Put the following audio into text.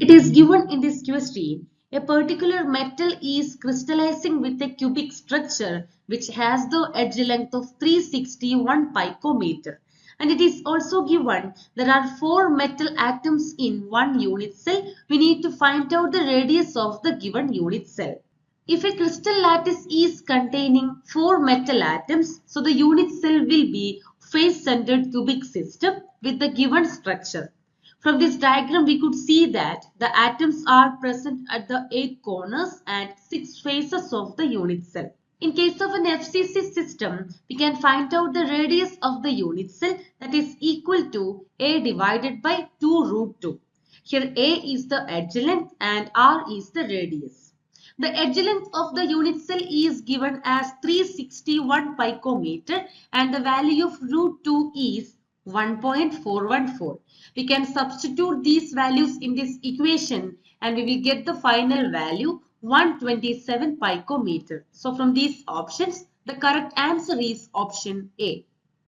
It is given in this question, a particular metal is crystallizing with a cubic structure which has the edge length of 361 picometer. And it is also given there are 4 metal atoms in one unit cell. We need to find out the radius of the given unit cell. If a crystal lattice is containing 4 metal atoms, so the unit cell will be face-centered cubic system with the given structure. From this diagram, we could see that the atoms are present at the 8 corners and 6 faces of the unit cell. In case of an FCC system, we can find out the radius of the unit cell, that is equal to A divided by 2 root 2. Here A is the edge length and R is the radius. The edge length of the unit cell is given as 361 picometer and the value of root 2 is 1.414. We can substitute these values in this equation and we will get the final value 127 picometer. So from these options, the correct answer is option A.